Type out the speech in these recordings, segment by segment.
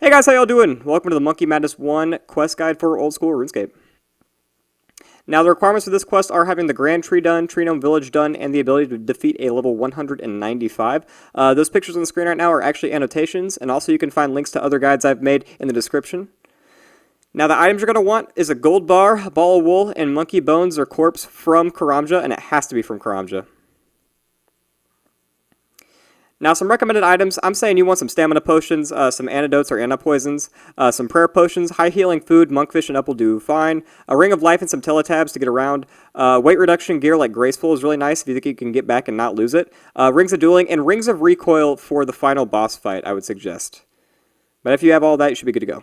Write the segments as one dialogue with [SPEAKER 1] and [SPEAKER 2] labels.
[SPEAKER 1] Hey guys, how y'all doing? Welcome to the Monkey Madness 1 quest guide for old school RuneScape. Now, the requirements for this quest are having the Grand Tree done, Tree Gnome Village done, and the ability to defeat a level 195. Those pictures on the screen right now are actually annotations, and also you can find links to other guides I've made in the description. Now, the items you're going to want is a gold bar, a ball of wool, and monkey bones or corpse from Karamja, and it has to be from Karamja. Now, some recommended items, I'm saying you want some stamina potions, some antidotes or antipoisons, some prayer potions, high healing food, monkfish and up will do fine, a ring of life and some teletabs to get around, weight reduction gear like graceful is really nice if you think you can get back and not lose it, rings of dueling, and rings of recoil for the final boss fight, I would suggest. But if you have all that, you should be good to go.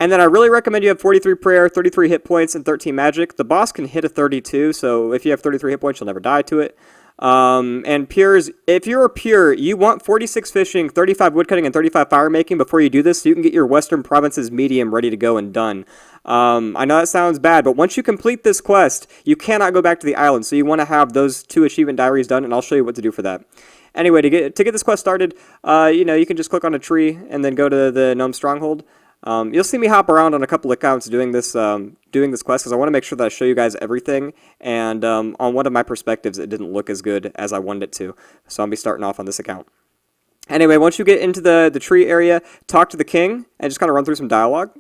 [SPEAKER 1] And then I really recommend you have 43 prayer, 33 hit points, and 13 magic. The boss can hit a 32, so if you have 33 hit points, you'll never die to it. And pures, if you're a pure, you want 46 fishing, 35 woodcutting, and 35 fire making before you do this, so you can get your Western Provinces medium ready to go and done. I know that sounds bad, but once you complete this quest, you cannot go back to the island, so you want to have those 2 achievement diaries done, and I'll show you what to do for that. Anyway, to get this quest started, you can just click on a tree and then go to the Gnome Stronghold. You'll see me hop around on a couple accounts doing this quest because I want to make sure that I show you guys everything, and on one of my perspectives it didn't look as good as I wanted it to, so I'll be starting off on this account. Anyway, once you get into the tree area, talk to the king and just kind of run through some dialogue.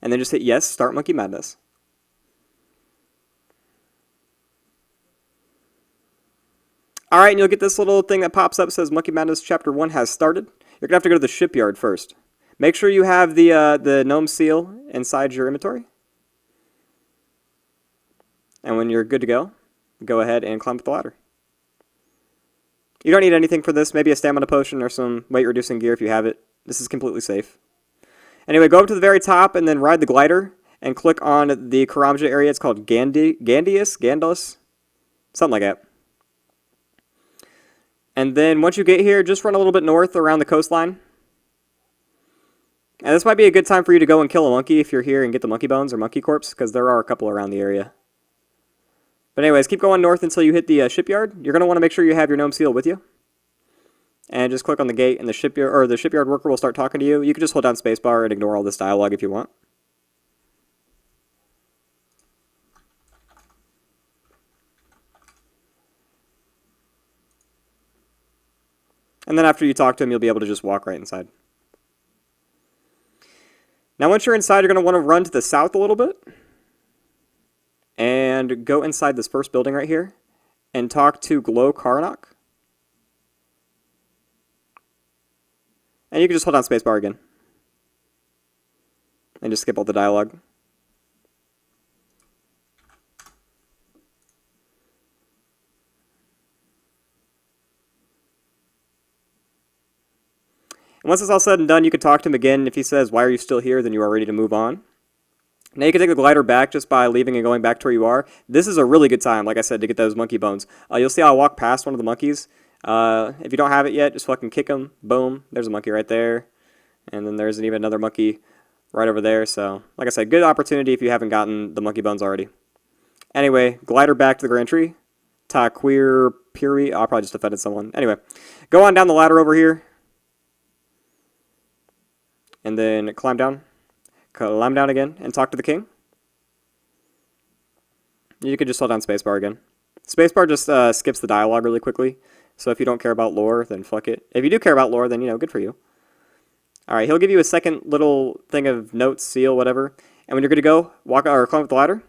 [SPEAKER 1] And then just hit yes, start Monkey Madness. Alright, and you'll get this little thing that pops up that says Monkey Madness Chapter 1 has started. You're going to have to go to the shipyard first. Make sure you have the gnome seal inside your inventory. And when you're good to go, go ahead and climb up the ladder. You don't need anything for this, maybe a stamina potion or some weight reducing gear if you have it. This is completely safe. Anyway, go up to the very top and then ride the glider and click on the Karamja area. It's called Gandos, something like that. And then once you get here, just run a little bit north around the coastline. And this might be a good time for you to go and kill a monkey if you're here and get the monkey bones or monkey corpse, because there are a couple around the area. But anyways, keep going north until you hit the shipyard. You're going to want to make sure you have your gnome seal with you. And just click on the gate and the shipyard worker will start talking to you. You can just hold down spacebar and ignore all this dialogue if you want. And then after you talk to him, you'll be able to just walk right inside. Now once you're inside, you're going to want to run to the south a little bit. And go inside this first building right here. And talk to Glow Karnak. And you can just hold down spacebar again. And just skip all the dialogue. And once it's all said and done, you can talk to him again. If he says, "Why are you still here?" then you are ready to move on. Now you can take the glider back just by leaving and going back to where you are. This is a really good time, like I said, to get those monkey bones. You'll see I'll walk past one of the monkeys. If you don't have it yet, just fucking kick him. Boom. There's a monkey right there. And then there's even another monkey right over there. So, like I said, good opportunity if you haven't gotten the monkey bones already. Anyway, glider back to the Grand Tree. Queer Puri. I'll probably just offended someone. Anyway, go on down the ladder over here. And then climb down again, and talk to the king. You can just hold down spacebar again. Spacebar just skips the dialogue really quickly, so if you don't care about lore, then fuck it. If you do care about lore, then, good for you. Alright, he'll give you a second little thing of notes, seal, whatever, and when you're good to go, climb up the ladder.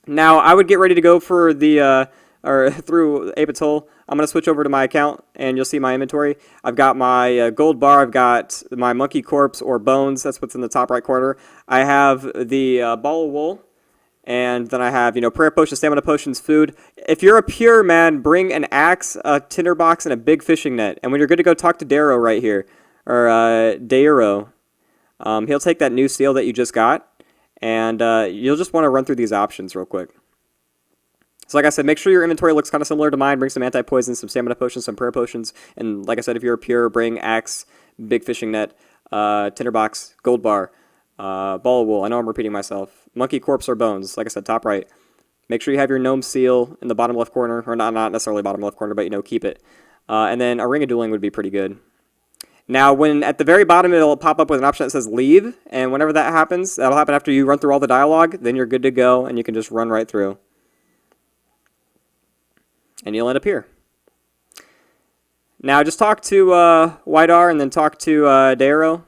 [SPEAKER 1] Now, I would get ready to go for the, through Apatol. I'm going to switch over to my account, and you'll see my inventory. I've got my gold bar, I've got my monkey corpse or bones, that's what's in the top right corner. I have the ball of wool, and then I have, prayer potions, stamina potions, food. If you're a pure man, bring an axe, a tinderbox, and a big fishing net. And when you're good to go, talk to Darrow right here, or Darrow. He'll take that new seal that you just got, and you'll just want to run through these options real quick. So like I said, make sure your inventory looks kind of similar to mine. Bring some anti-poison, some stamina potions, some prayer potions. And like I said, if you're a pure, bring axe, big fishing net, tinderbox, gold bar, ball of wool. I know I'm repeating myself. Monkey corpse or bones. Like I said, top right. Make sure you have your gnome seal in the bottom left corner, or not necessarily bottom left corner, but you know, keep it. And then a ring of dueling would be pretty good. Now, when at the very bottom it'll pop up with an option that says leave, and whenever that happens, that'll happen after you run through all the dialogue, then you're good to go, and you can just run right through. And you'll end up here. Now, just talk to Widar and then talk to Dairo.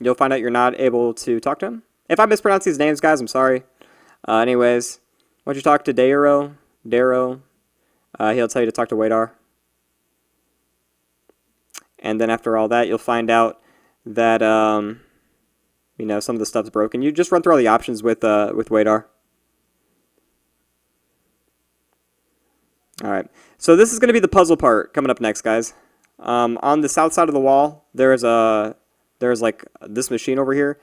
[SPEAKER 1] You'll find out you're not able to talk to him. If I mispronounce these names, guys, I'm sorry. Anyways, once you talk to Dairo, he'll tell you to talk to Widar. And then after all that, you'll find out that, you know, some of the stuff's broken. You just run through all the options with Widar. Alright, so this is going to be the puzzle part coming up next, guys. On the south side of the wall, there's like this machine over here,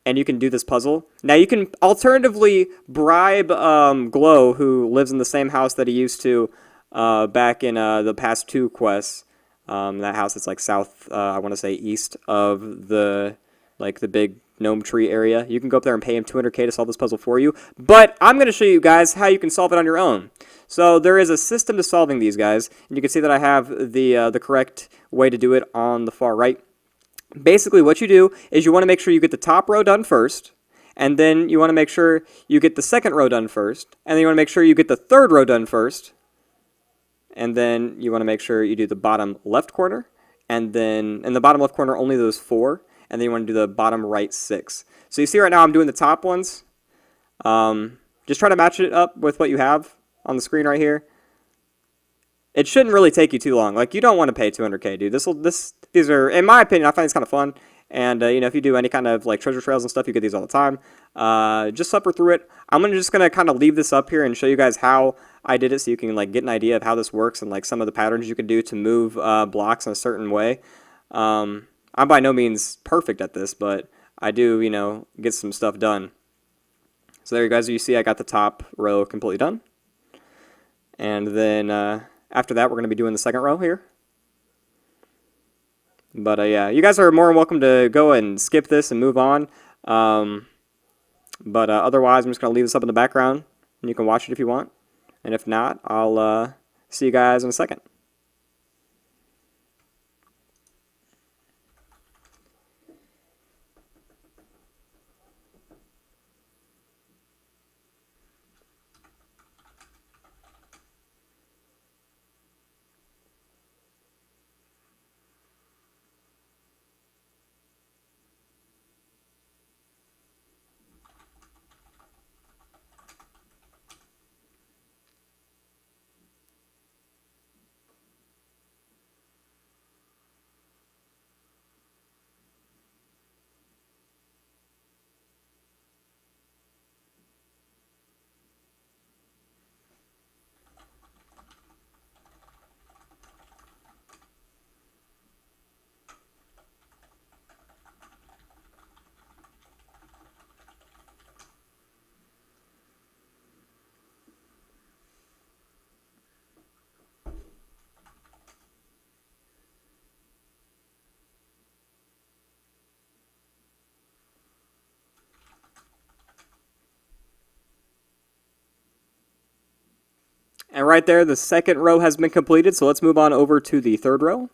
[SPEAKER 1] and you can do this puzzle. Now, you can alternatively bribe Glow, who lives in the same house that he used to back in the past 2 quests. That house that's like south, I want to say east of the big gnome tree area. You can go up there and pay him 200k to solve this puzzle for you. But I'm going to show you guys how you can solve it on your own. So there is a system to solving these, guys, and you can see that I have the correct way to do it on the far right. Basically, what you do is you want to make sure you get the top row done first, and then you want to make sure you get the second row done first, and then you want to make sure you get the third row done first, and then you want to make sure you do the bottom left corner, and then in the bottom left corner only those 4, and then you want to do the bottom right 6. So you see right now I'm doing the top ones. Just try to match it up with what you have on the screen right here. It shouldn't really take you too long. Like, you don't want to pay 200k, dude. These are, in my opinion, I find these kind of fun. And you know, if you do any kind of like treasure trails and stuff, you get these all the time. Just suffer through it. I'm just gonna kind of leave this up here and show you guys how I did it, so you can like get an idea of how this works and like some of the patterns you can do to move blocks in a certain way. I'm by no means perfect at this, but I do, you know, get some stuff done. So there you guys, you see I got the top row completely done. And then after that, we're going to be doing the second row here. But yeah, you guys are more than welcome to go and skip this and move on. But otherwise, I'm just going to leave this up in the background, and you can watch it if you want. And if not, I'll see you guys in a second. And right there, the second row has been completed, so let's move on over to the third row.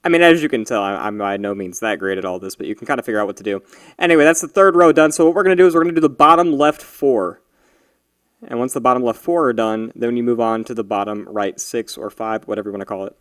[SPEAKER 1] I mean, as you can tell, I'm by no means that great at all this, but you can kind of figure out what to do. Anyway, that's the third row done. So what we're going to do is we're going to do the bottom left 4. And once the bottom left 4 are done, then you move on to the bottom right 6 or 5, whatever you want to call it.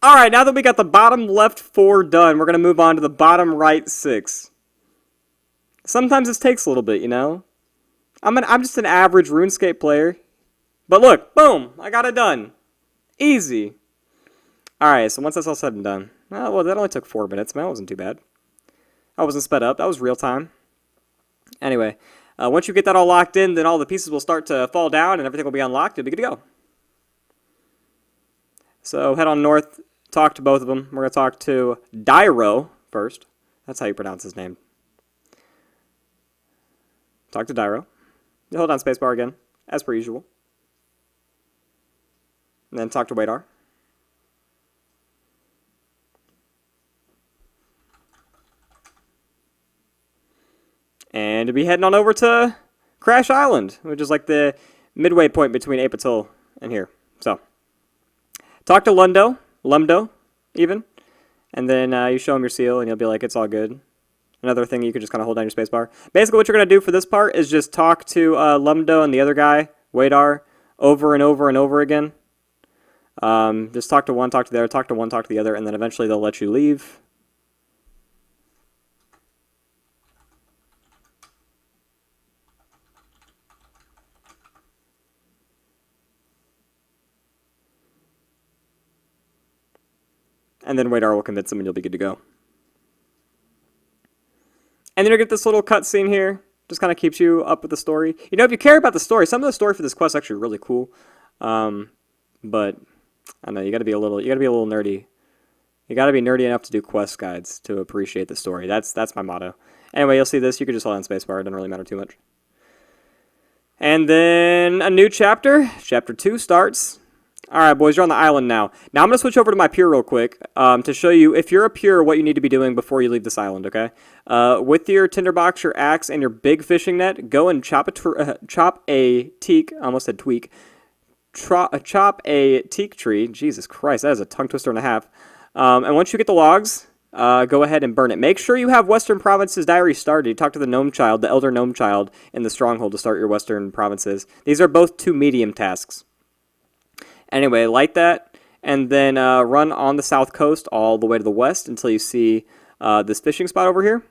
[SPEAKER 1] Alright, now that we got the bottom left 4 done, we're going to move on to the bottom right 6. Sometimes this takes a little bit, you know? I'm just an average RuneScape player. But look, boom, I got it done. Easy. Alright, so once that's all said and done. Well, that only took 4 minutes, man. That wasn't too bad. I wasn't sped up. That was real time. Anyway, once you get that all locked in, then all the pieces will start to fall down and everything will be unlocked. You'll be good to go. So head on north. Talk to both of them. We're going to talk to Dyro first. That's how you pronounce his name. Talk to Dyro. Hold on spacebar again, as per usual. And then talk to Wadar. And to be heading on over to Crash Island, which is like the midway point between Apatul and here. So, talk to Lumdo, even, and then you show him your seal, and you'll be like, it's all good. Another thing, you can just kind of hold down your spacebar. Basically, what you're going to do for this part is just talk to Lumdo and the other guy, Wadar, over and over and over again. Just talk to one, talk to the other, talk to one, talk to the other, and then eventually they'll let you leave. And then Wadar will convince him and you'll be good to go. And then you'll get this little cutscene here. Just kind of keeps you up with the story. You know, if you care about the story, some of the story for this quest is actually really cool. But I don't know, you gotta be a little nerdy. You gotta be nerdy enough to do quest guides to appreciate the story. That's my motto. Anyway, you'll see this. You can just hold on spacebar. It doesn't really matter too much. And then a new chapter. Chapter 2 starts. Alright, boys, you're on the island now. Now I'm going to switch over to my pure real quick to show you, if you're a pure, what you need to be doing before you leave this island, okay? With your tinderbox, your axe, and your big fishing net, go and chop a teak, I almost said tweak, chop a teak tree. Jesus Christ, that is a tongue twister and a half. And once you get the logs, go ahead and burn it. Make sure you have Western Provinces Diary started. You talk to the Gnome Child, the Elder Gnome Child, in the Stronghold to start your Western Provinces. These are both 2 medium tasks. Anyway, light that, and then run on the south coast all the way to the west until you see this fishing spot over here.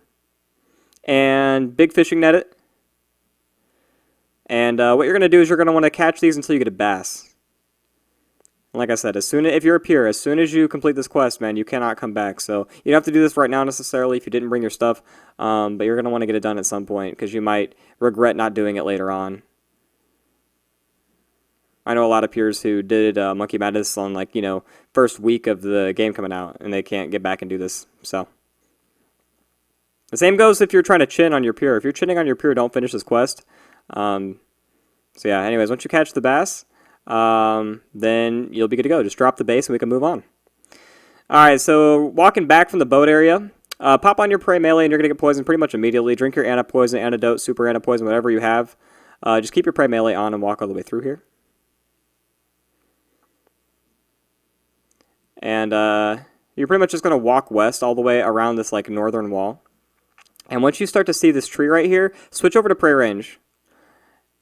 [SPEAKER 1] And big fishing net it. And what you're going to do is you're going to want to catch these until you get a bass. Like I said, if you're up here, as soon as you complete this quest, man, you cannot come back. So you don't have to do this right now necessarily if you didn't bring your stuff, but you're going to want to get it done at some point because you might regret not doing it later on. I know a lot of peers who did Monkey Madness on, like, you know, first week of the game coming out, and they can't get back and do this. So the same goes if you're trying to chin on your peer. If you're chinning on your peer, don't finish this quest. So yeah, anyways, once you catch the bass, then you'll be good to go. Just drop the base and we can move on. Alright, so walking back from the boat area, pop on your prey melee and you're going to get poisoned pretty much immediately. Drink your antipoison, antidote, super antipoison, whatever you have. Just keep your prey melee on and walk all the way through here. And you're pretty much just going to walk west all the way around this like northern wall. And once you start to see this tree right here, switch over to prey range.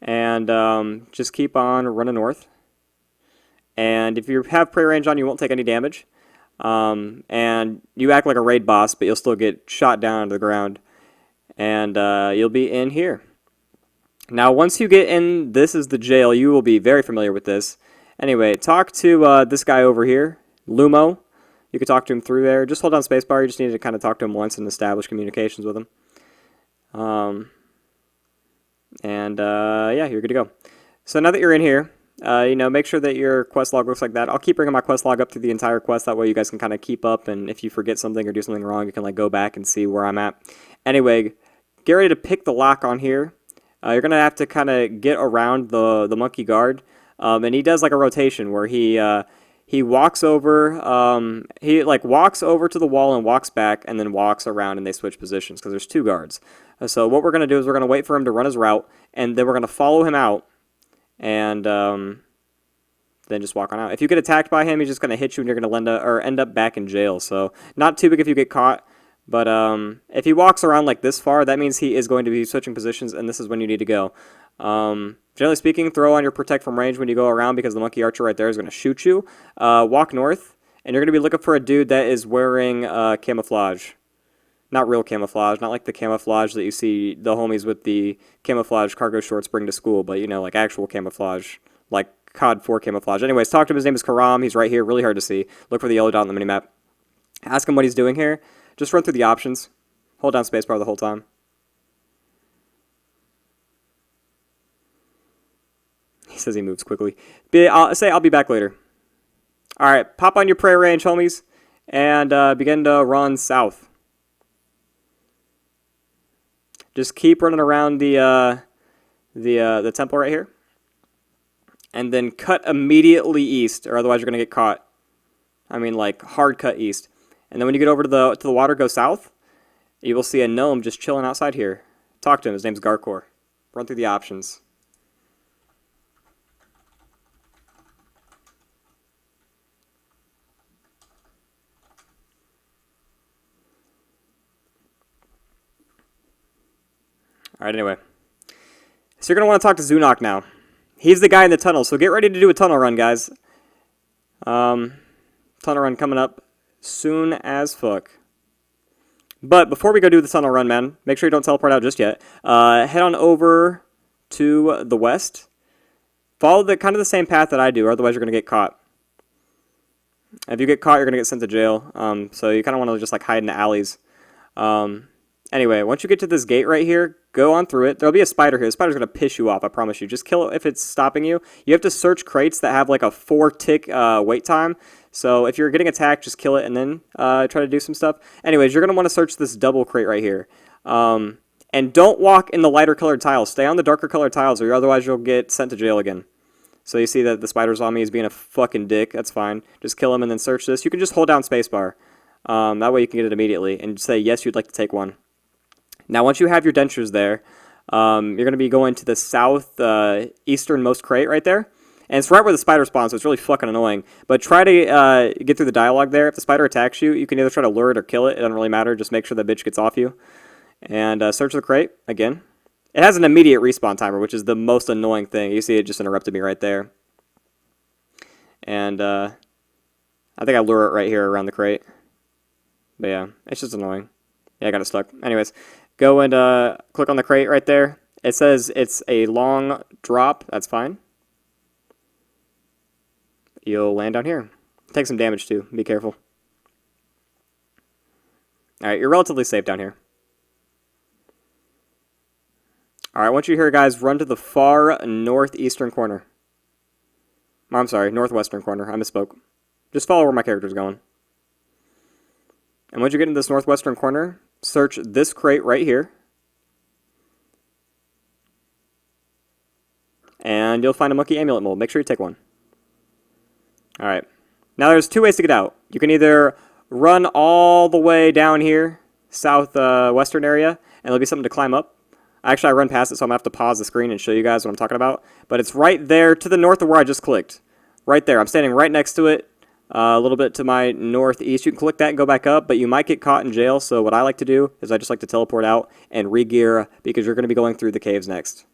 [SPEAKER 1] And just keep on running north. And if you have prey range on, you won't take any damage. And you act like a raid boss, but you'll still get shot down to the ground. And you'll be in here. Now, once you get in, this is the jail. You will be very familiar with this. Anyway, talk to this guy over here, Lumo. You can talk to him through there. Just hold down spacebar. You just need to kind of talk to him once and establish communications with him. Yeah, you're good to go. So now that you're in here, you know, make sure that your quest log looks like that. I'll keep bringing my quest log up through the entire quest. That way you guys can kind of keep up, and if you forget something or do something wrong, you can like go back and see where I'm at. Anyway, get ready to pick the lock on here. You're going to have to kind of get around the monkey guard, and he does like a rotation where he walks over, he like walks over to the wall and walks back and then walks around and they switch positions because there's two guards. So what we're going to do is we're going to wait for him to run his route and then we're going to follow him out and then just walk on out. If you get attacked by him, he's just going to hit you and you're going to end up back in jail. So not too big if you get caught, but if he walks around like this far, that means he is going to be switching positions and this is when you need to go. Generally speaking, throw on your protect from range when you go around because the monkey archer right there is going to shoot you. Walk north, and you're going to be looking for a dude that is wearing camouflage. Not real camouflage, not like the camouflage that you see the homies with the camouflage cargo shorts bring to school, but, you know, like actual camouflage, like COD 4 camouflage. Anyways, talk to him. His name is Karam. He's right here, really hard to see. Look for the yellow dot on the minimap. Ask him what he's doing here. Just run through the options. Hold down spacebar the whole time. He says he moves quickly. I'll be back later. Alright, pop on your prey range, homies, and begin to run south. Just keep running around the temple right here. And then cut immediately east, or otherwise you're going to get caught. I mean, like, hard cut east. And then when you get over to the water, go south. You will see a gnome just chilling outside here. Talk to him. His name's Garkor. Run through the options. Alright, anyway. So you're going to want to talk to Zunok now. He's the guy in the tunnel, so get ready to do a tunnel run, guys. Tunnel run coming up soon as fuck. But before we go do the tunnel run, man, make sure you don't teleport out just yet. Head on over to the west. Follow kind of the same path that I do, or otherwise you're going to get caught. If you get caught, you're going to get sent to jail. So you kind of want to just like hide in the alleys. Anyway, once you get to this gate right here, go on through it. There'll be a spider here. The spider's going to piss you off, I promise you. Just kill it if it's stopping you. You have to search crates that have like a 4-tick wait time. So if you're getting attacked, just kill it and then try to do some stuff. Anyways, you're going to want to search this double crate right here. And don't walk in the lighter colored tiles. Stay on the darker colored tiles or otherwise you'll get sent to jail again. So you see that the spider's on me. He's being a fucking dick. That's fine. Just kill him and then search this. You can just hold down spacebar. That way you can get it immediately and say yes, you'd like to take one. Now, once you have your dentures there, you're going to be going to the south easternmost crate right there. And it's right where the spider spawns, so it's really fucking annoying. But try to get through the dialogue there. If the spider attacks you, you can either try to lure it or kill it. It doesn't really matter. Just make sure that bitch gets off you. And search the crate again. It has an immediate respawn timer, which is the most annoying thing. You see it just interrupted me right there. And I think I lure it right here around the crate. But yeah, it's just annoying. Yeah, I got it stuck. Anyways, go and click on the crate right there. It says it's a long drop. That's fine. You'll land down here. Take some damage too. Be careful. Alright, you're relatively safe down here. Alright, once you're here, guys, run to the far northeastern corner. I'm sorry, northwestern corner. I misspoke. Just follow where my character's going. And once you get into this northwestern corner, search this crate right here. And you'll find a monkey amulet mold. Make sure you take one. Alright. Now there's two ways to get out. You can either run all the way down here, southwestern area, and there'll be something to climb up. Actually, I run past it, so I'm going to have to pause the screen and show you guys what I'm talking about. But it's right there to the north of where I just clicked. Right there. I'm standing right next to it, a little bit to my northeast. You can click that and go back up, but you might get caught in jail. So what I like to do is I just like to teleport out and re-gear because you're going to be going through the caves next.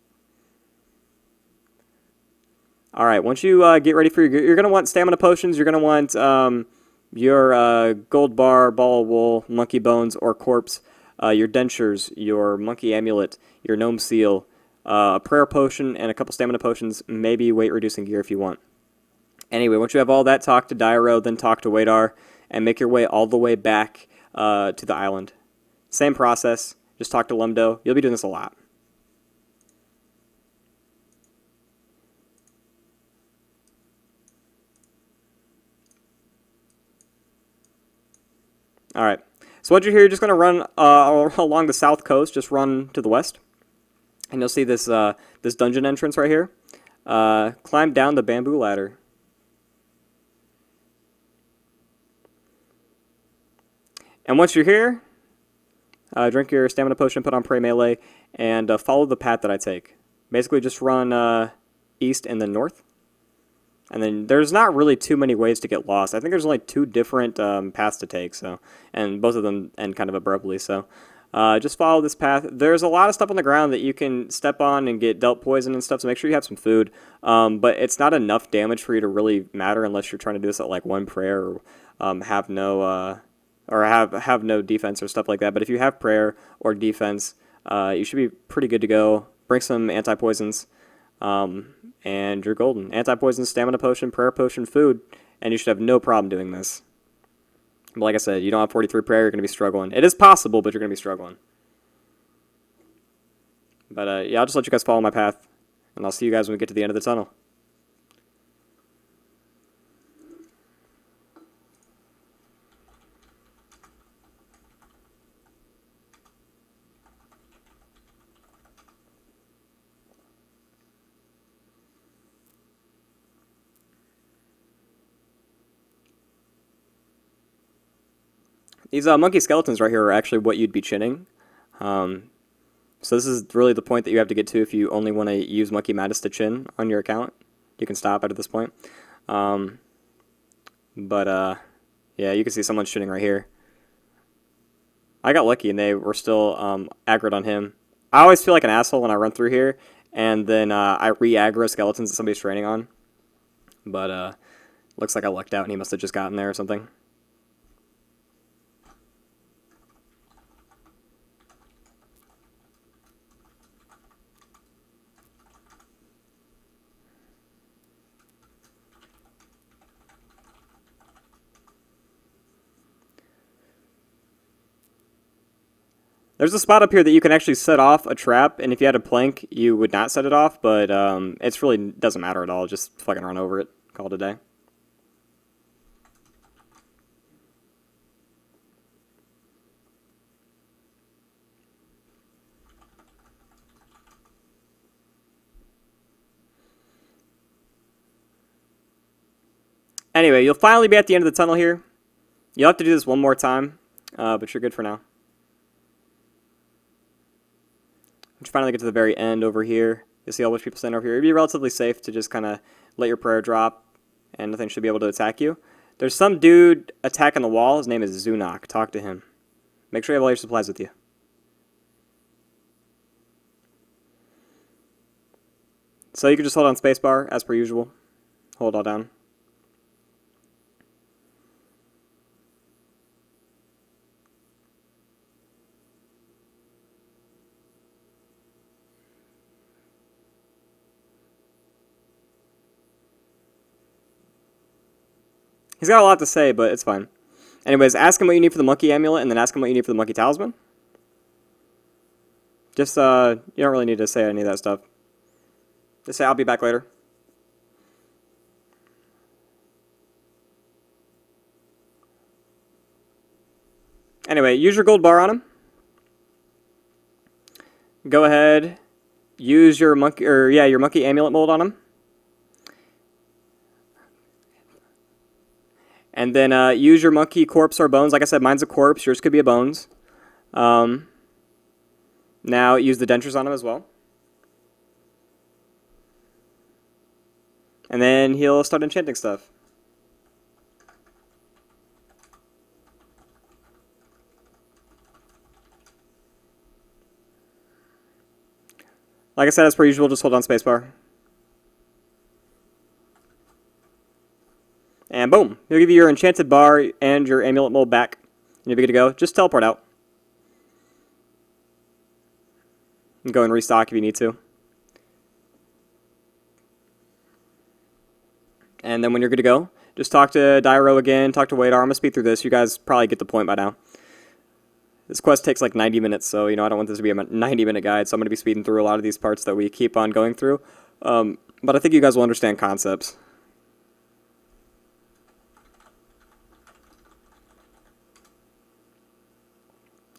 [SPEAKER 1] Alright, once you get ready for you're going to want stamina potions. You're going to want your gold bar, ball of wool, monkey bones, or corpse, your dentures, your monkey amulet, your gnome seal, a prayer potion, and a couple stamina potions, maybe weight-reducing gear if you want. Anyway, once you have all that, talk to Dyro, then talk to Wadar, and make your way all the way back to the island. Same process, just talk to Lumdo. You'll be doing this a lot. Alright, so once you're here, you're just going to run along the south coast, just run to the west. And you'll see this, this dungeon entrance right here. Climb down the bamboo ladder. And once you're here, drink your stamina potion, put on Pray Melee, and follow the path that I take. Basically just run east and then north. And then there's not really too many ways to get lost. I think there's only two different paths to take, so, and both of them end kind of abruptly. So just follow this path. There's a lot of stuff on the ground that you can step on and get dealt poison and stuff, so make sure you have some food. But it's not enough damage for you to really matter unless you're trying to do this at like one prayer or have no defense or stuff like that. But if you have prayer or defense, you should be pretty good to go. Bring some anti-poisons. And you're golden. Anti-poison, stamina potion, prayer potion, food, and you should have no problem doing this. But like I said, you don't have 43 prayer, you're going to be struggling. It is possible, but you're going to be struggling. But yeah, I'll just let you guys follow my path, and I'll see you guys when we get to the end of the tunnel. These monkey skeletons right here are actually what you'd be chinning. So this is really the point that you have to get to if you only want to use Monkey Madness to chin on your account. You can stop at this point. Yeah, you can see someone's chinning right here. I got lucky and they were still aggroed on him. I always feel like an asshole when I run through here and then I re-aggro skeletons that somebody's training on. But looks like I lucked out and he must have just gotten there or something. There's a spot up here that you can actually set off a trap, and if you had a plank, you would not set it off, but it's really doesn't matter at all. Just fucking run over it. Call it a day. Anyway, you'll finally be at the end of the tunnel here. You'll have to do this one more time, but you're good for now. Once you finally get to the very end over here, you'll see all those people standing over here. It'd be relatively safe to just kind of let your prayer drop, and nothing should be able to attack you. There's some dude attacking the wall. His name is Zunok. Talk to him. Make sure you have all your supplies with you. So you can just hold on spacebar, as per usual. Hold all down. He's got a lot to say, but it's fine. Anyways, ask him what you need for the monkey amulet, and then ask him what you need for the monkey talisman. Just, you don't really need to say any of that stuff. Just say, I'll be back later. Anyway, use your gold bar on him. Go ahead, use your monkey, your monkey amulet mold on him. And then use your monkey corpse or bones. Like I said, mine's a corpse. Yours could be a bones. Now use the dentures on him as well. And then he'll start enchanting stuff. Like I said, as per usual, just hold on spacebar. And boom, he'll give you your enchanted bar and your amulet mold back. And you'll be good to go. Just teleport out. And go and restock if you need to. And then when you're good to go, just talk to Dyro again, talk to Wadar. I'm going to speed through this. You guys probably get the point by now. This quest takes like 90 minutes, so, I don't want this to be a 90-minute guide, so I'm going to be speeding through a lot of these parts that we keep on going through. But I think you guys will understand concepts.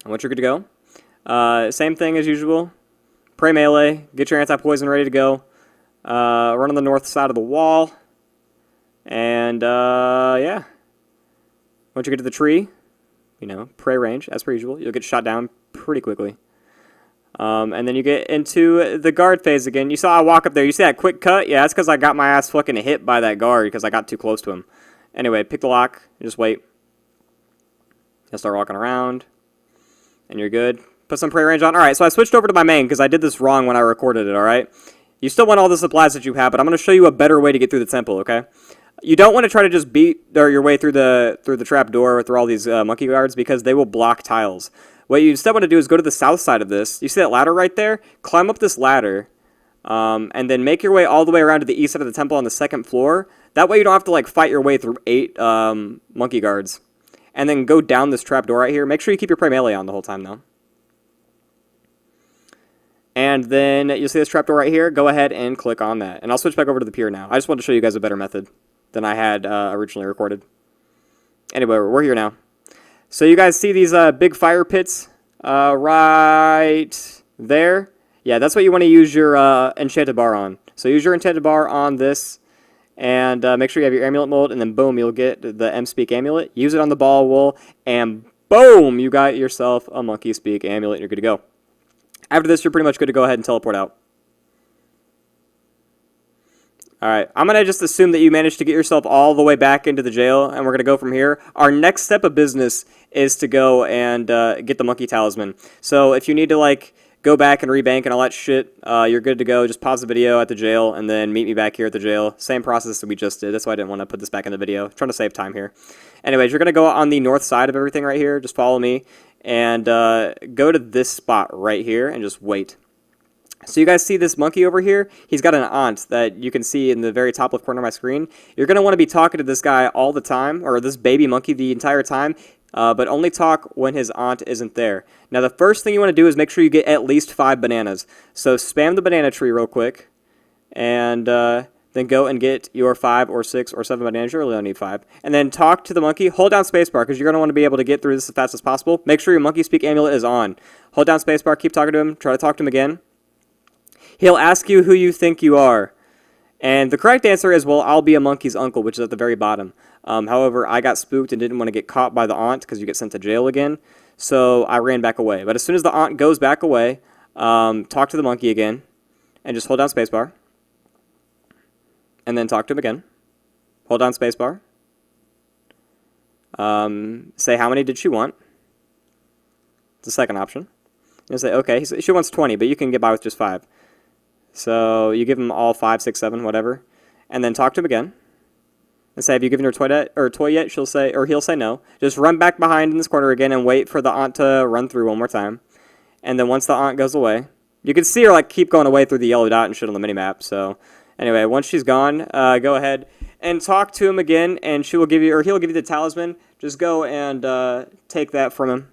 [SPEAKER 1] And once you're good to go, same thing as usual. Pray melee, get your anti-poison ready to go. Run on the north side of the wall. And, yeah. Once you get to the tree, pray range, as per usual. You'll get shot down pretty quickly. And then you get into the guard phase again. You saw I walk up there. You see that quick cut? Yeah, that's because I got my ass fucking hit by that guard because I got too close to him. Anyway, pick the lock. And just wait. You'll start walking around. And you're good. Put some pray range on. Alright, so I switched over to my main because I did this wrong when I recorded it, alright? You still want all the supplies that you have, but I'm going to show you a better way to get through the temple, okay? You don't want to try to just beat your way through the trap door or through all these monkey guards because they will block tiles. What you instead want to do is go to the south side of this. You see that ladder right there? Climb up this ladder, and then make your way all the way around to the east side of the temple on the second floor. That way you don't have to fight your way through 8 monkey guards. And then go down this trap door right here. Make sure you keep your pray melee on the whole time though. And then you'll see this trapdoor right here. Go ahead and click on that. And I'll switch back over to the pier now. I just wanted to show you guys a better method than I had originally recorded. Anyway, we're here now. So you guys see these big fire pits right there? Yeah, that's what you want to use your enchanted bar on. So use your enchanted bar on this. And make sure you have your amulet mold. And then boom, you'll get the M-Speak amulet. Use it on the ball wool. And boom, you got yourself a Monkey Speak amulet. And you're good to go. After this, you're pretty much good to go ahead and teleport out. Alright, I'm going to just assume that you managed to get yourself all the way back into the jail, and we're going to go from here. Our next step of business is to go and get the monkey talisman. So if you need to, go back and rebank and all that shit, you're good to go. Just pause the video at the jail, and then meet me back here at the jail. Same process that we just did. That's why I didn't want to put this back in the video. I'm trying to save time here. Anyways, you're going to go on the north side of everything right here. Just follow me. And go to this spot right here and just wait. So you guys see this monkey over here? He's got an aunt that you can see in the very top left corner of my screen. You're going to want to be talking to this guy all the time, or this baby monkey the entire time, but only talk when his aunt isn't there. Now the first thing you want to do is make sure you get at least 5 bananas. So spam the banana tree real quick, and then go and get your 5 or 6 or 7 bananas. You really don't need 5. And then talk to the monkey. Hold down spacebar because you're going to want to be able to get through this as fast as possible. Make sure your Monkey Speak amulet is on. Hold down spacebar. Keep talking to him. Try to talk to him again. He'll ask you who you think you are. And the correct answer is, well, I'll be a monkey's uncle, which is at the very bottom. However, I got spooked and didn't want to get caught by the aunt because you get sent to jail again. So I ran back away. But as soon as the aunt goes back away, talk to the monkey again. And just hold down spacebar. And then talk to him again. Hold down spacebar. Say how many did she want. It's the second option. You'll say, okay, she wants 20, but you can get by with just 5. So you give him all 5, 6, 7, whatever. And then talk to him again. And say, have you given her toy yet? She'll say, or he'll say no. Just run back behind in this corner again and wait for the aunt to run through one more time. And then once the aunt goes away, you can see her keep going away through the yellow dot and shit on the minimap. So anyway, once she's gone, go ahead and talk to him again, and she will give you, or he'll give you the talisman. Just go and take that from him.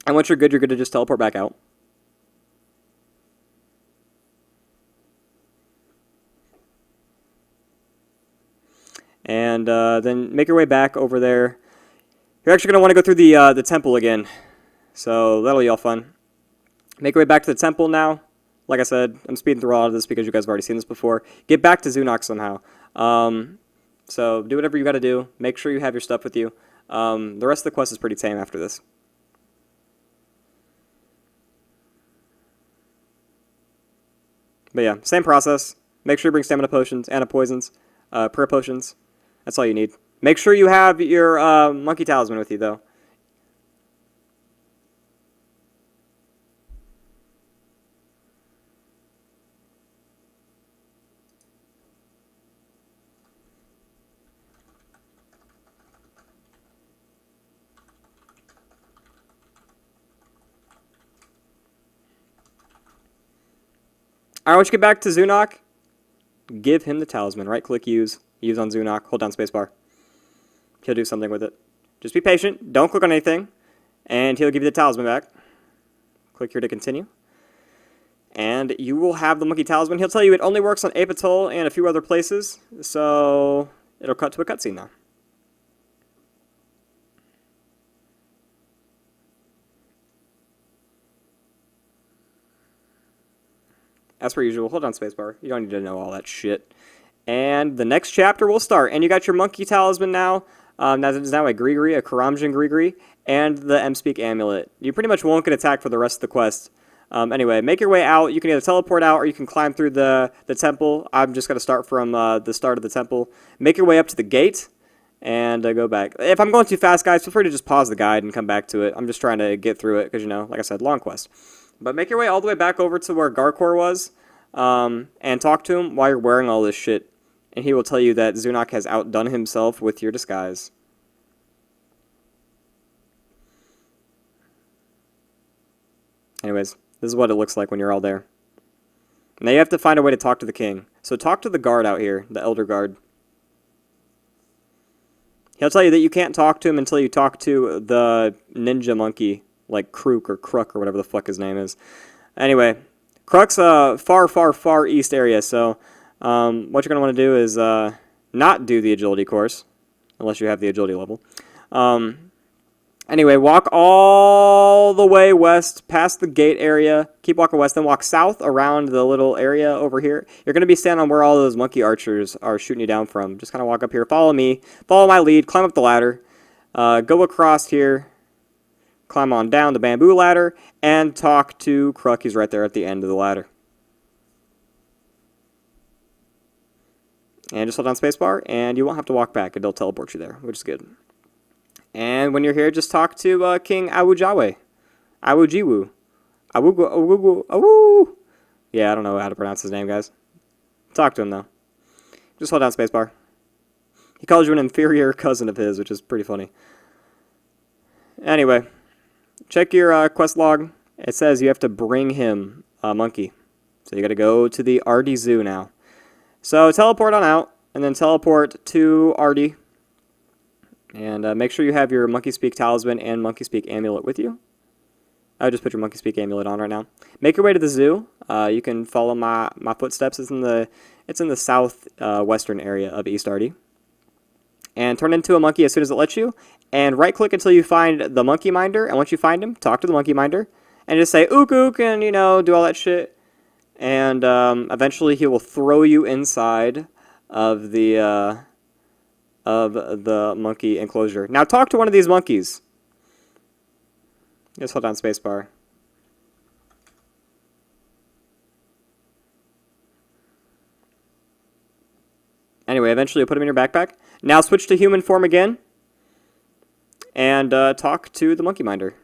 [SPEAKER 1] And once you're good to just teleport back out. And then make your way back over there. You're actually going to want to go through the temple again. So that'll be all fun. Make your way back to the temple now. Like I said, I'm speeding through all of this because you guys have already seen this before. Get back to Zunok somehow. So do whatever you got to do. Make sure you have your stuff with you. The rest of the quest is pretty tame after this. But yeah, same process. Make sure you bring stamina potions, anna poisons, prayer potions. That's all you need. Make sure you have your monkey talisman with you, though. Alright, once you get back to Zunok, give him the talisman. Right-click, use. Use on Zunok. Hold down spacebar. He'll do something with it. Just be patient. Don't click on anything. And he'll give you the talisman back. Click here to continue. And you will have the monkey talisman. He'll tell you it only works on Ape Atoll and a few other places. So it'll cut to a cutscene now. As per usual, hold on spacebar. You don't need to know all that shit. And the next chapter will start. And you got your monkey talisman now. That is now a greegree, a Karamjan greegree, and the M-Speak amulet. You pretty much won't get attacked for the rest of the quest. Anyway, make your way out. You can either teleport out or you can climb through the temple. I'm just going to start from the start of the temple. Make your way up to the gate and go back. If I'm going too fast, guys, feel free to just pause the guide and come back to it. I'm just trying to get through it because, you know, like I said, long quest. But make your way all the way back over to where Garkor was and talk to him while you're wearing all this shit. And he will tell you that Zunok has outdone himself with your disguise. Anyways, this is what it looks like when you're all there. Now you have to find a way to talk to the king. So talk to the guard out here, the elder guard. He'll tell you that you can't talk to him until you talk to the ninja monkey, like Krook or Kruk or whatever the fuck his name is. Anyway, Kruk's a far east area, so what you're going to want to do is not do the agility course, unless you have the agility level. Anyway, walk all the way west, past the gate area. Keep walking west, then walk south around the little area over here. You're going to be standing on where all those monkey archers are shooting you down from. Just kind of walk up here. Follow me. Follow my lead. Climb up the ladder. Go across here. Climb on down the bamboo ladder. And talk to Kruk. He's right there at the end of the ladder. And just hold down spacebar, and you won't have to walk back. It'll teleport you there, which is good. And when you're here, just talk to King Awujawe. Awujiwu. Awu. Yeah, I don't know how to pronounce his name, guys. Talk to him, though. Just hold down spacebar. He calls you an inferior cousin of his, which is pretty funny. Anyway, check your quest log. It says you have to bring him a monkey. So you got to go to the Ardi Zoo now. So teleport on out, and then teleport to Ardi. And make sure you have your Monkey Speak Talisman and Monkey Speak Amulet with you. I would just put your Monkey Speak Amulet on right now. Make your way to the zoo. You can follow my footsteps. It's in the south western area of East Ardi. And turn into a monkey as soon as it lets you. And right-click until you find the Monkey Minder. And once you find him, talk to the Monkey Minder. And just say, ook, ook, and, you know, do all that shit. And eventually he will throw you inside of the monkey enclosure. Now talk to one of these monkeys. Just hold down spacebar. Anyway, eventually you'll put him in your backpack. Now switch to human form again. And talk to the Monkey Minder.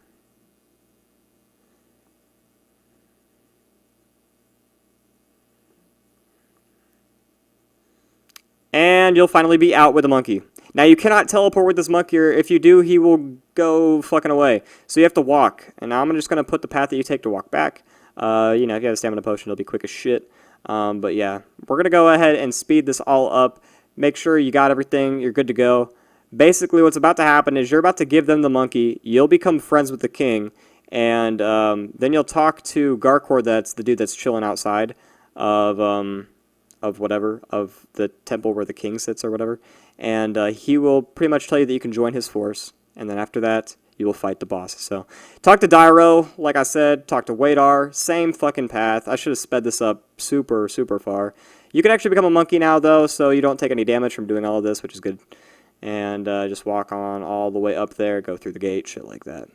[SPEAKER 1] And you'll finally be out with a monkey. Now, you cannot teleport with this monkey, or if you do, he will go fucking away. So you have to walk. And now I'm just going to put the path that you take to walk back. You know, if you have a stamina potion, it'll be quick as shit. But yeah, we're going to go ahead and speed this all up make sure you got everything, you're good to go. Basically, what's about to happen is you're about to give them the monkey, you'll become friends with the king, and then you'll talk to Garkor, that's the dude that's chilling outside of whatever, of the temple where the king sits or whatever, and he will pretty much tell you that you can join his force, and then after that, you will fight the boss. So, talk to Dairo, like I said, talk to Wadar, same fucking path. I should have sped this up super, super far. You can actually become a monkey now, though, so you don't take any damage from doing all of this, which is good. And just walk on all the way up there, go through the gate, shit like that.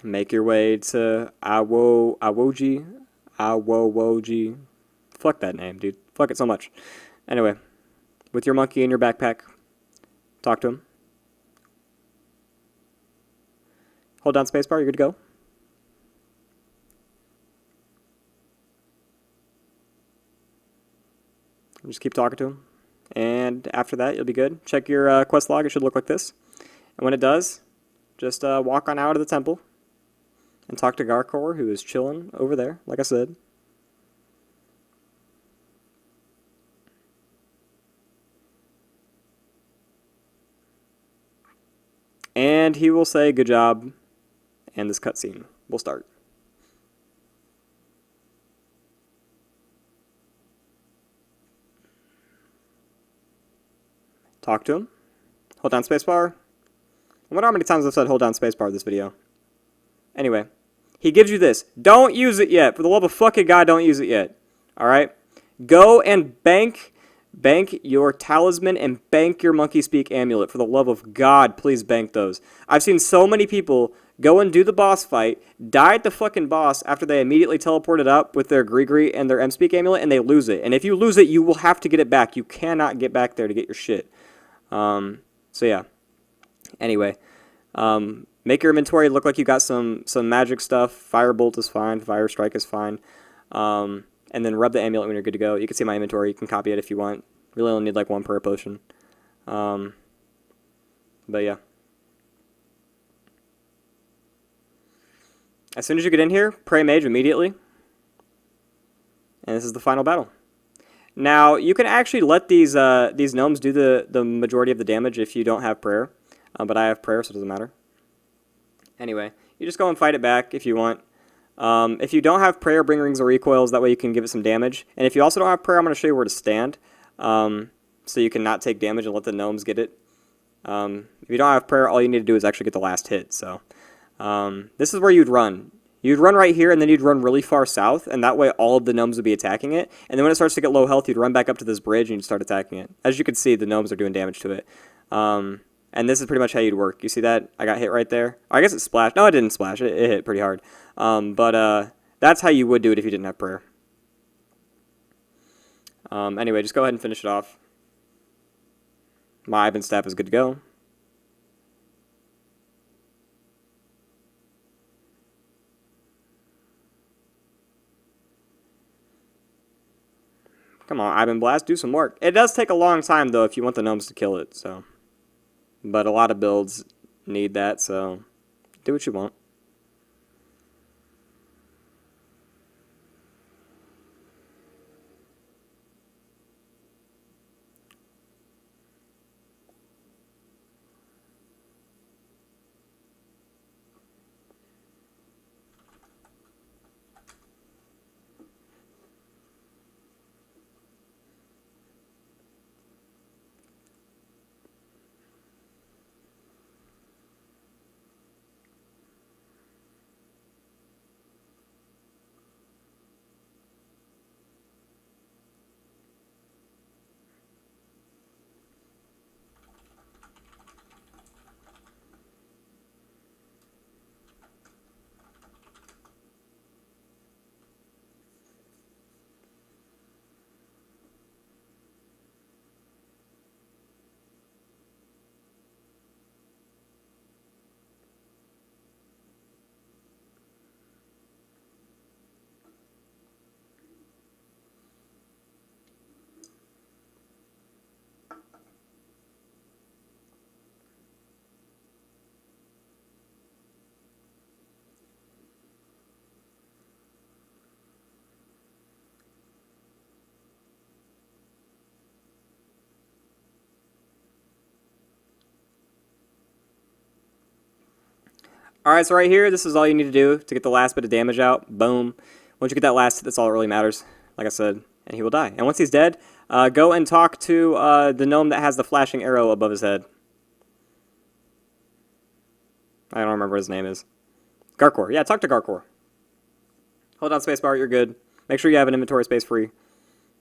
[SPEAKER 1] Make your way to Awoji. Fuck that name, dude. Fuck it so much. Anyway, with your monkey in your backpack, talk to him. Hold down spacebar, you're good to go. Just keep talking to him. And after that, you'll be good. Check your quest log, it should look like this. And when it does, just walk on out of the temple and talk to Garkor, who is chilling over there, like I said. And he will say, good job, and this cutscene will start. Talk to him. Hold down spacebar. I wonder how many times I've said hold down spacebar in this video. Anyway, he gives you this. Don't use it yet. For the love of fucking God, don't use it yet. Alright? Go and bank your talisman and bank your monkey speak amulet. For the love of God, please bank those. I've seen so many people go and do the boss fight, die at the fucking boss after they immediately teleported up with their greegree and their M-speak amulet, and they lose it. And if you lose it, you will have to get it back. You cannot get back there to get your shit. So yeah. Anyway, make your inventory look like you got some magic stuff. Firebolt is fine. Fire strike is fine. And then rub the amulet when you're good to go. You can see my inventory. You can copy it if you want. Really only need like one prayer potion. But yeah. As soon as you get in here, pray mage immediately. And this is the final battle. Now, you can actually let these gnomes do the majority of the damage if you don't have prayer. But I have prayer, so it doesn't matter. Anyway, you just go and fight it back if you want. If you don't have prayer, bring rings or recoils. That way you can give it some damage. And if you also don't have prayer, I'm going to show you where to stand. So you can not take damage and let the gnomes get it. If you don't have prayer, all you need to do is actually get the last hit. So this is where you'd run. You'd run right here, and then you'd run really far south, and that way all of the gnomes would be attacking it. And then when it starts to get low health, you'd run back up to this bridge, and you'd start attacking it. As you can see, the gnomes are doing damage to it. And this is pretty much how you'd work. You see that? I got hit right there. I guess it splashed. No, it didn't splash. It hit pretty hard. But that's how you would do it if you didn't have prayer. Anyway, just go ahead and finish it off. My Ivan staff is good to go. Come on, Ivan Blast, do some work. It does take a long time, though, if you want the gnomes to kill it, so. But a lot of builds need that, so do what you want. Alright, so right here, this is all you need to do to get the last bit of damage out. Boom. Once you get that last hit, that's all that really matters. Like I said, and he will die. And once he's dead, go and talk to the gnome that has the flashing arrow above his head. I don't remember what his name is. Garkor. Yeah, talk to Garkor. Hold down spacebar, you're good. Make sure you have an inventory space free.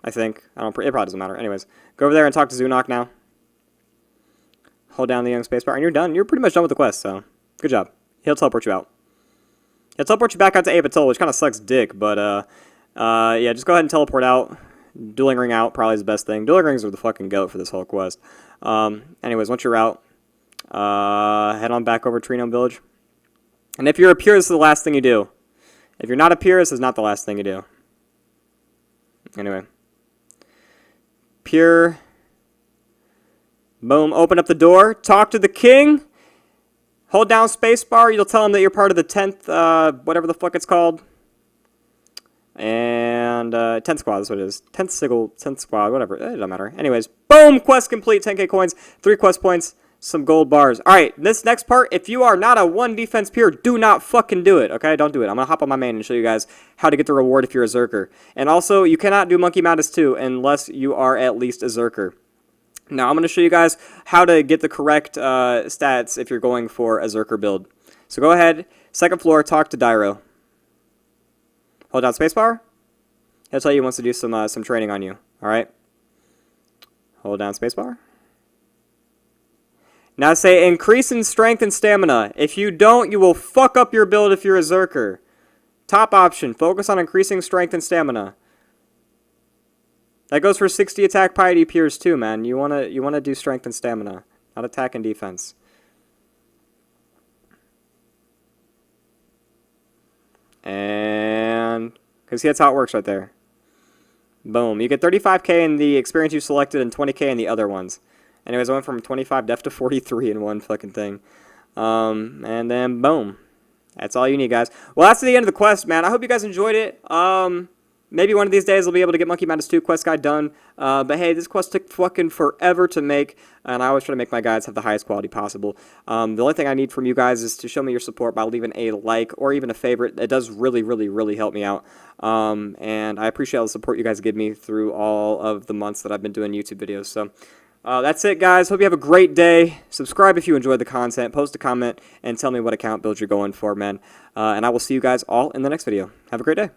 [SPEAKER 1] I think. It probably doesn't matter. Anyways, go over there and talk to Zunok now. Hold down the young spacebar, and you're done. You're pretty much done with the quest, so good job. He'll teleport you out. He'll teleport you back out to Apatol, which kind of sucks dick, but yeah, just go ahead and teleport out. Dueling Ring out probably is the best thing. Dueling Rings are the fucking goat for this whole quest. Anyways, once you're out, head on back over to Tree Gnome Village. And if you're a pure, this is the last thing you do. If you're not a pure, this is not the last thing you do. Anyway. Pure. Boom, open up the door. Talk to the king. Hold down spacebar. You'll tell him that you're part of the 10th, whatever the fuck it's called. And 10th squad, that's what it is. 10th sigil, 10th squad, whatever. It doesn't matter. Anyways, boom, quest complete. 10k coins, 3 quest points, some gold bars. Alright, this next part, if you are not a 1 defense pure, do not fucking do it, okay? Don't do it. I'm going to hop on my main and show you guys how to get the reward if you're a Zerker. And also, you cannot do Monkey Madness 2 unless you are at least a Zerker. Now, I'm going to show you guys how to get the correct stats if you're going for a Zerker build. So go ahead, second floor, talk to Dyro. Hold down spacebar. He'll tell you he wants to do some training on you, alright? Hold down spacebar. Now say increase in strength and stamina. If you don't, you will fuck up your build if you're a Zerker. Top option, focus on increasing strength and stamina. That goes for 60 attack piety peers too, man. You wanna do strength and stamina, not attack and defense. And because that's how it works right there. Boom. You get 35k in the experience you selected and 20k in the other ones. Anyways, I went from 25 def to 43 in one fucking thing. And then boom. That's all you need, guys. Well, that's the end of the quest, man. I hope you guys enjoyed it. Maybe one of these days I'll be able to get Monkey Madness 2 quest guide done. But hey, this quest took fucking forever to make, and I always try to make my guides have the highest quality possible. The only thing I need from you guys is to show me your support by leaving a like or even a favorite. It does really, really, really help me out. And I appreciate all the support you guys give me through all of the months that I've been doing YouTube videos. So that's it, guys. Hope you have a great day. Subscribe if you enjoyed the content. Post a comment and tell me what account build you're going for, man. And I will see you guys all in the next video. Have a great day.